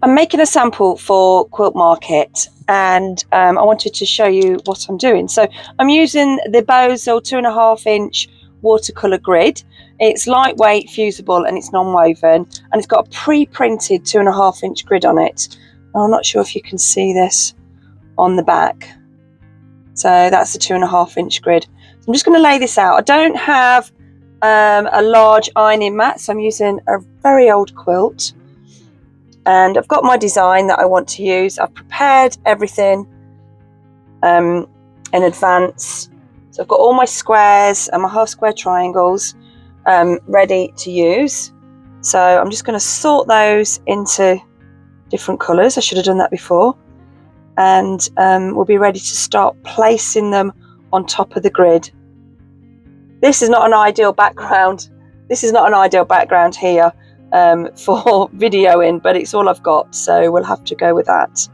I'm making a sample for Quilt Market, and I wanted to show you what I'm doing. So I'm using the Bosal 2.5-inch watercolour grid. It's lightweight, fusible, and it's non-woven, and it's got a pre-printed 2.5-inch grid on it. I'm not sure if you can see this on the back. So that's the 2.5-inch grid. So I'm just going to lay this out. I don't have a large ironing mat, so I'm using a very old quilt. And I've got my design that I want to use. I've prepared everything in advance. So I've got all my squares and my half square triangles ready to use. So I'm just going to sort those into different colours. I should have done that before. And we'll be ready to start placing them on top of the grid. This is not an ideal background. This is not an ideal background here for videoing, but it's all I've got, so we'll have to go with that.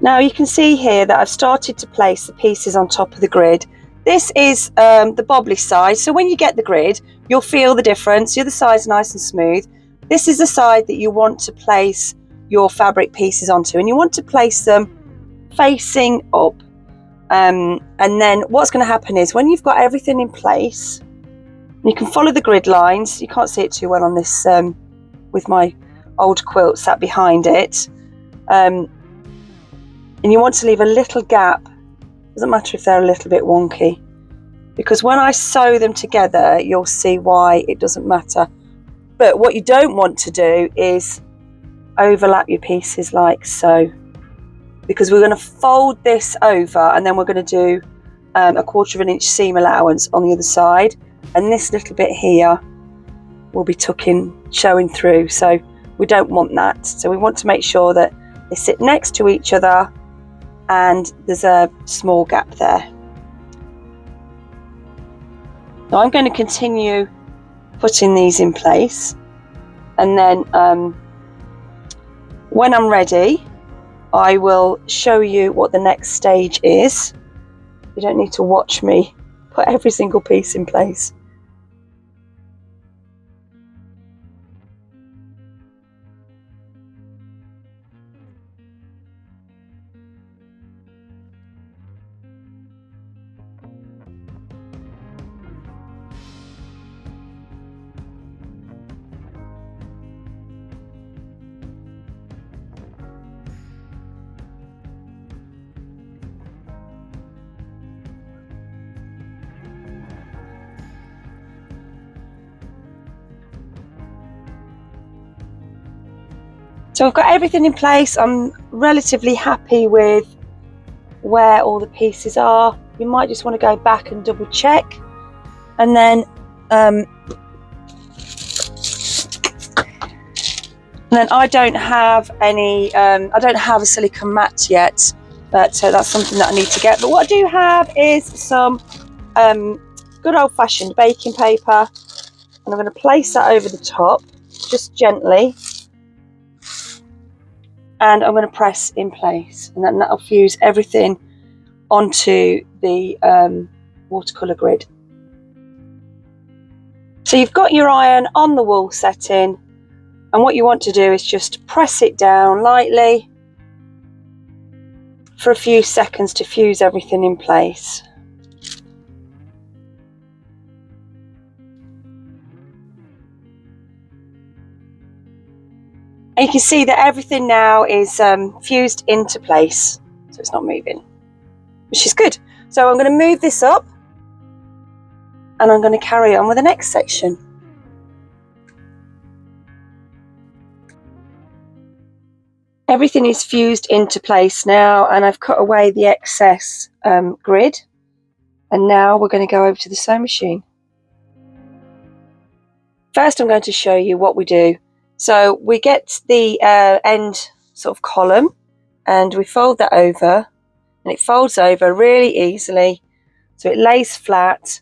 Now you can see here that I've started to place the pieces on top of the grid. This is the bobbly side, so when you get the grid, you'll feel the difference. The other side's nice and smooth. This is the side that you want to place your fabric pieces onto, and you want to place them facing up. And then what's going to happen is when you've got everything in place, you can follow the grid lines. You can't see it too well on this with my old quilt sat behind it. And you want to leave a little gap. Doesn't matter if they're a little bit wonky, because when I sew them together, you'll see why it doesn't matter. But what you don't want to do is overlap your pieces like so, because we're going to fold this over and then we're going to do a 1/4 inch seam allowance on the other side. And this little bit here will be showing through, so we don't want that. So we want to make sure that they sit next to each other and there's a small gap there. Now I'm going to continue putting these in place, and then when I'm ready, I will show you what the next stage is. You don't need to watch me put every single piece in place. So I've got everything in place. I'm relatively happy with where all the pieces are. You might just want to go back and double check. And then I don't have any, I don't have a silicone mat yet, but that's something that I need to get. But what I do have is some good old-fashioned baking paper, and I'm going to place that over the top, just gently. And I'm going to press in place, and then that'll fuse everything onto the watercolour grid. So you've got your iron on the wool setting, and what you want to do is just press it down lightly for a few seconds to fuse everything in place. And you can see that everything now is fused into place, so it's not moving, which is good. So I'm going to move this up, and I'm going to carry on with the next section. Everything is fused into place now, and I've cut away the excess grid, and now we're going to go over to the sewing machine. First, I'm going to show you what we do. So we get the end sort of column, and we fold that over, and it folds over really easily, so it lays flat.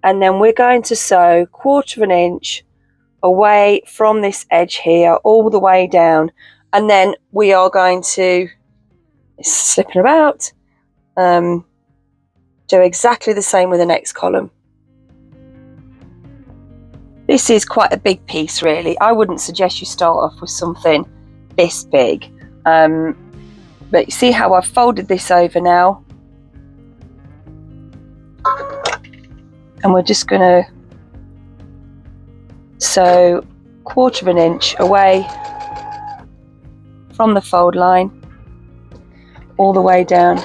And then we're going to sew 1/4 inch away from this edge here all the way down, and then we are going to, it's slipping about, do exactly the same with the next column. This is quite a big piece really. I wouldn't suggest you start off with something this big. But you see how I've folded this over now? And we're just going to sew 1/4 inch away from the fold line all the way down.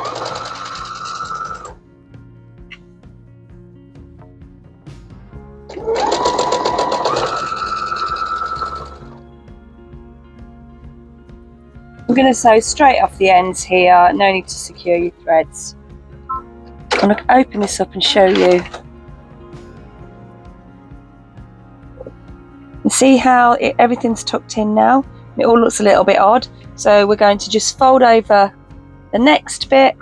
I'm going to sew straight off the ends here, no need to secure your threads. I'm going to open this up and show you. And see how everything's tucked in now? It all looks a little bit odd. So we're going to just fold over the next bit.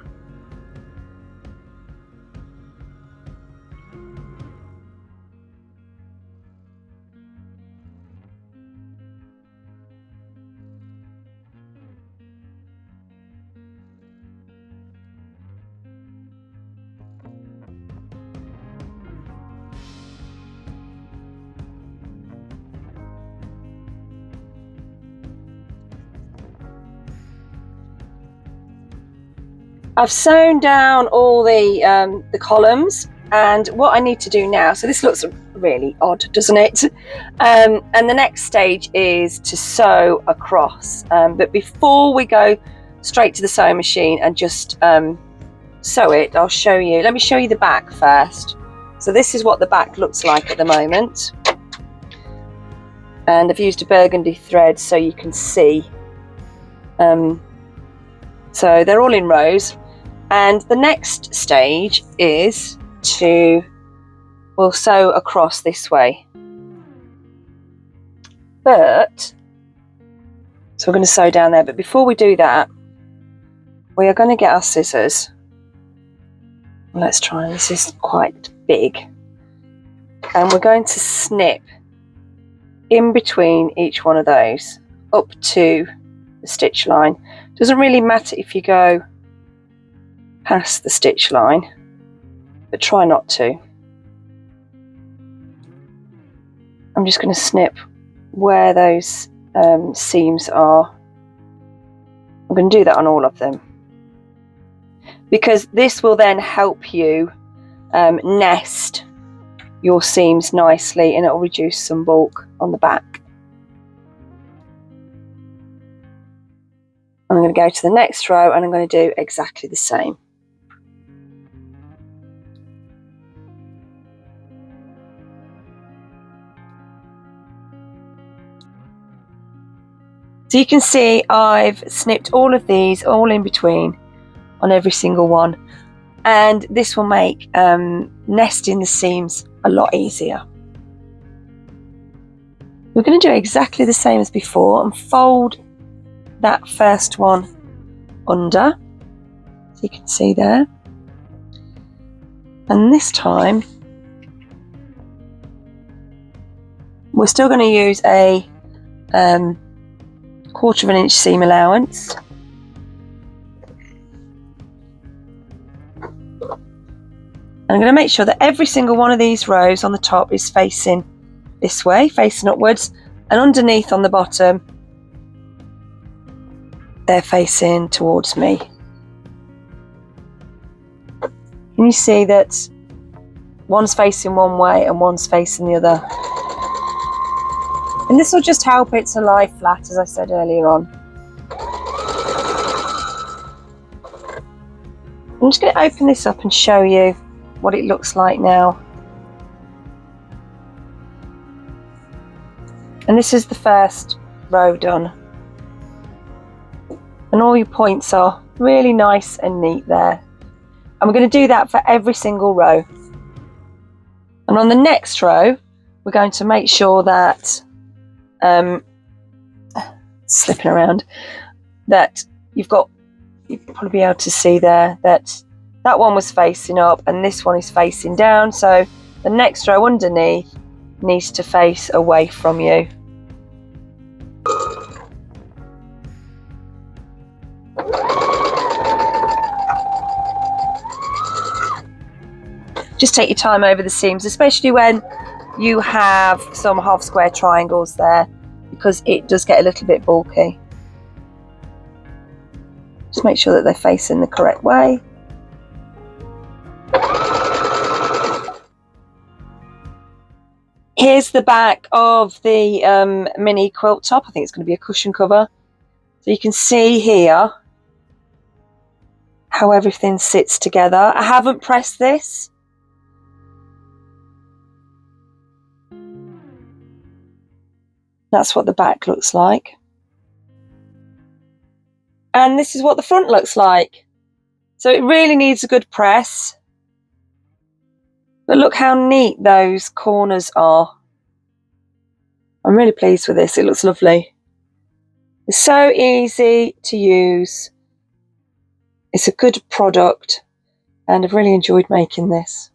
I've sewn down all the columns, and what I need to do now, so this looks really odd, doesn't it? And the next stage is to sew across, but before we go straight to the sewing machine and just sew it, I'll show you. Let me show you the back first. So this is what the back looks like at the moment, and I've used a burgundy thread so you can see. So they're all in rows. And the next stage is we'll sew across this way. So we're going to sew down there, but before we do that, we are going to get our scissors. Let's try, this is quite big. And we're going to snip in between each one of those up to the stitch line. Doesn't really matter if you go past the stitch line, but try not to. I'm just going to snip where those seams are. I'm going to do that on all of them, because this will then help you nest your seams nicely, and it will reduce some bulk on the back. I'm going to go to the next row and I'm going to do exactly the same. So you can see I've snipped all of these all in between on every single one, and this will make nesting the seams a lot easier. We're going to do exactly the same as before and fold that first one under, so you can see there, and this time we're still going to use a 1/4 inch seam allowance. And I'm going to make sure that every single one of these rows on the top is facing this way, facing upwards, and underneath on the bottom they're facing towards me. Can you see that one's facing one way and one's facing the other? And this will just help it to lie flat, as I said earlier on. I'm just going to open this up and show you what it looks like now. And this is the first row done. And all your points are really nice and neat there. And we're going to do that for every single row. And on the next row, we're going to make sure that slipping around, that you'll probably be able to see there that that one was facing up and this one is facing down, so the next row underneath needs to face away from you. Just take your time over the seams, especially when you have some half square triangles there, because it does get a little bit bulky. Just make sure that they're facing the correct way. Here's the back of the mini quilt top. I think it's going to be a cushion cover. So you can see here how everything sits together. I haven't pressed this. That's what the back looks like. And this is what the front looks like. So it really needs a good press. But look how neat those corners are. I'm really pleased with this. It looks lovely. It's so easy to use. It's a good product, and I've really enjoyed making this.